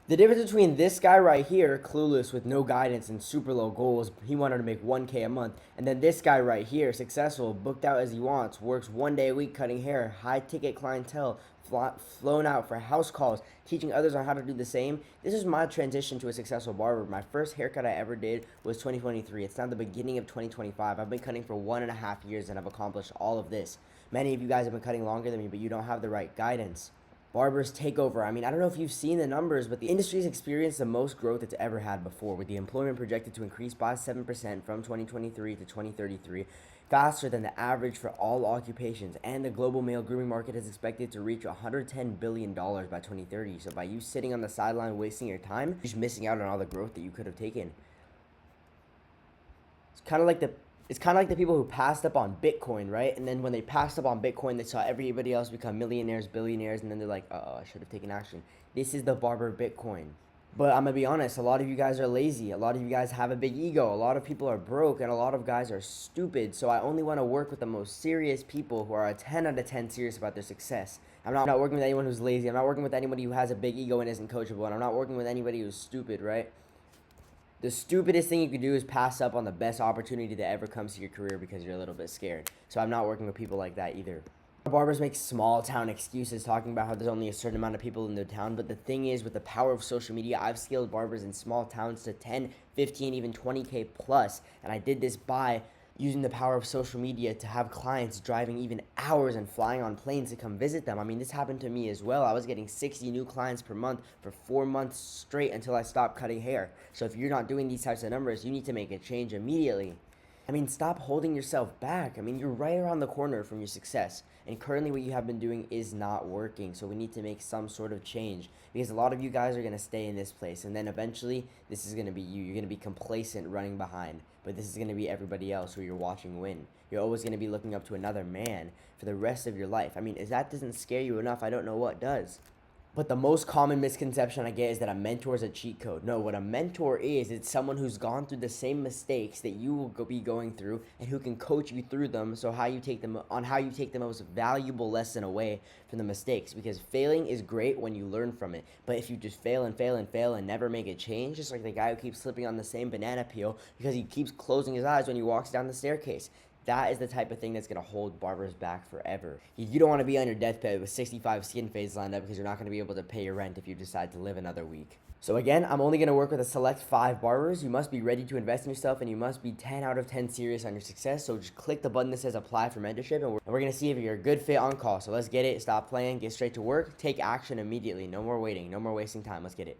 The difference between this guy right here, clueless with no guidance and super low goals, he wanted to make 1K a month, and then this guy right here, successful, booked out as he wants, works 1 day a week cutting hair, high ticket clientele, flown out for house calls, teaching others on how to do the same. This is my transition to a successful barber. My first haircut I ever did was 2023. It's now the beginning of 2025. I've been cutting for 1.5 years and I've accomplished all of this. Many of you guys have been cutting longer than me, but you don't have the right guidance. Barbers take over. I mean, I don't know if you've seen the numbers, but the industry's experienced the most growth it's ever had before, with the employment projected to increase by 7% from 2023 to 2033, faster than the average for all occupations, and the global male grooming market is expected to reach $110 billion by 2030. So by you sitting on the sideline wasting your time, you're just missing out on all the growth that you could have taken. It's kind of like the people who passed up on Bitcoin, right? And then when they passed up on Bitcoin, they saw everybody else become millionaires, billionaires, and then they're like, I should have taken action. This is the barber Bitcoin. But I'm going to be honest, a lot of you guys are lazy. A lot of you guys have a big ego. A lot of people are broke, and a lot of guys are stupid. So I only want to work with the most serious people who are a 10 out of 10 serious about their success. I'm not working with anyone who's lazy. I'm not working with anybody who has a big ego and isn't coachable. And I'm not working with anybody who's stupid, right? The stupidest thing you could do is pass up on the best opportunity that ever comes to your career because you're a little bit scared. So I'm not working with people like that either. Barbers make small town excuses talking about how there's only a certain amount of people in their town, but the thing is, with the power of social media, I've scaled barbers in small towns to 10, 15, even 20K plus, and I did this by using the power of social media to have clients driving even hours and flying on planes to come visit them. I mean, this happened to me as well. I was getting 60 new clients per month for 4 months straight until I stopped cutting hair. So if you're not doing these types of numbers, you need to make a change immediately. I mean, stop holding yourself back. I mean, you're right around the corner from your success. And currently what you have been doing is not working. So we need to make some sort of change. Because a lot of you guys are going to stay in this place. And then eventually, this is going to be you. You're going to be complacent running behind. But this is going to be everybody else who you're watching win. You're always going to be looking up to another man for the rest of your life. I mean, if that doesn't scare you enough, I don't know what does. But the most common misconception I get is that a mentor is a cheat code. No, what a mentor is, it's someone who's gone through the same mistakes that you will be going through and who can coach you through them, so how you take the most valuable lesson away from the mistakes. Because failing is great when you learn from it. But if you just fail and fail and fail and never make a change, just like the guy who keeps slipping on the same banana peel because he keeps closing his eyes when he walks down the staircase. That is the type of thing that's going to hold barbers back forever. You don't want to be on your deathbed with 65 skin fades lined up because you're not going to be able to pay your rent if you decide to live another week. So again, I'm only going to work with a select 5 barbers. You must be ready to invest in yourself, and you must be 10 out of 10 serious on your success. So just click the button that says apply for mentorship, and we're going to see if you're a good fit on call. So let's get it. Stop playing. Get straight to work. Take action immediately. No more waiting. No more wasting time. Let's get it.